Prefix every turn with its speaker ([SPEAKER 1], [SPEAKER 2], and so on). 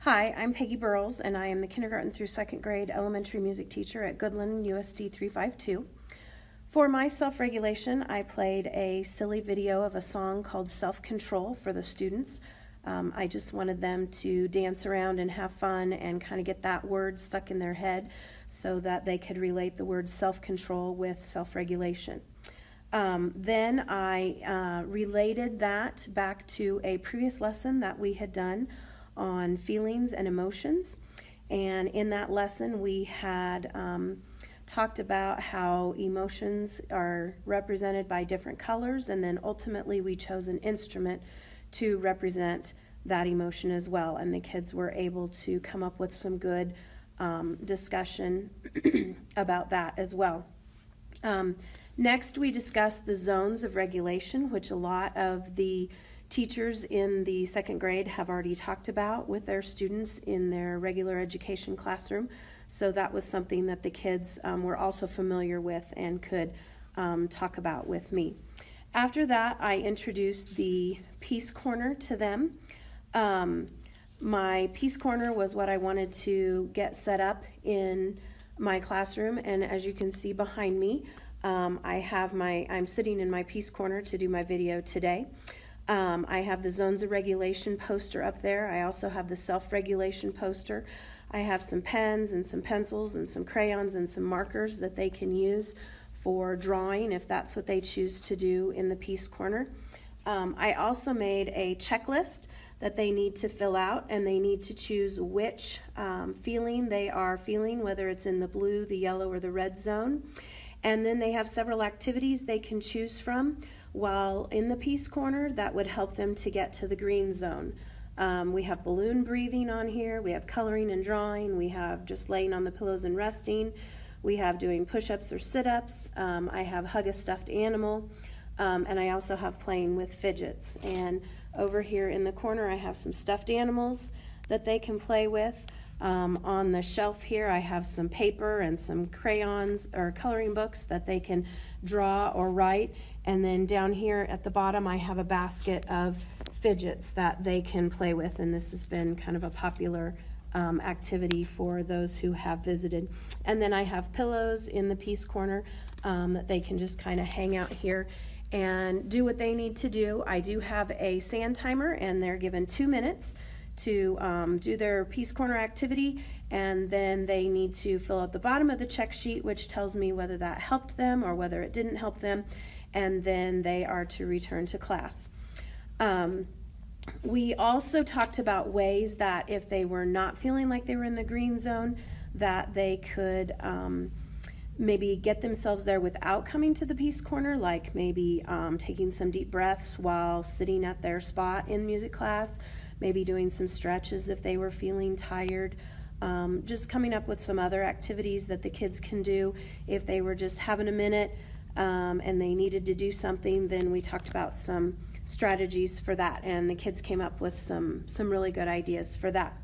[SPEAKER 1] Hi, I'm Peggy Burles, and I am the kindergarten through second grade elementary music teacher at Goodland USD 352. For my self-regulation, I played a silly video of a song called Self-Control for the students. I just wanted them to dance around and have fun and kind of get that word stuck in their head so that they could relate the word self-control with self-regulation. Then I related that back to a previous lesson that we had done on feelings and emotions. And in that lesson, we had talked about how emotions are represented by different colors, and then ultimately we chose an instrument to represent that emotion as well. And the kids were able to come up with some good discussion about that as well. Next, we discussed the zones of regulation, which a lot of the teachers in the second grade have already talked about with their students in their regular education classroom. So that was something that the kids were also familiar with and could talk about with me. After that, I introduced the Peace Corner to them. My Peace Corner was what I wanted to get set up in my classroom, and as you can see behind me, I'm sitting in my Peace Corner to do my video today. I have the Zones of Regulation poster up there. I also have the Self-Regulation poster. I have some pens and some pencils and some crayons and some markers that they can use for drawing if that's what they choose to do in the Peace Corner. I also made a checklist that they need to fill out, and they need to choose which feeling they are feeling, whether it's in the blue, the yellow, or the red zone. And then they have several activities they can choose from while in the Peace Corner that would help them to get to the green zone. We have balloon breathing on here, we have coloring and drawing, we have just laying on the pillows and resting, we have doing push-ups or sit-ups, I have hug a stuffed animal, and I also have playing with fidgets. And over here in the corner I have some stuffed animals that they can play with. On the shelf here I have some paper and some crayons or coloring books that they can draw or write, and then down here at the bottom I have a basket of fidgets that they can play with, and this has been kind of a popular activity for those who have visited. And then I have pillows in the Peace Corner that they can just kind of hang out here and do what they need to do. I do have a sand timer, and they're given 2 minutes to do their Peace Corner activity, and then they need to fill out the bottom of the check sheet, which tells me whether that helped them or whether it didn't help them, and then they are to return to class. We also talked about ways that if they were not feeling like they were in the green zone, that they could maybe get themselves there without coming to the Peace Corner, like maybe taking some deep breaths while sitting at their spot in music class, maybe doing some stretches if they were feeling tired, just coming up with some other activities that the kids can do. If they were just having a minute and they needed to do something, then we talked about some strategies for that, and the kids came up with some really good ideas for that.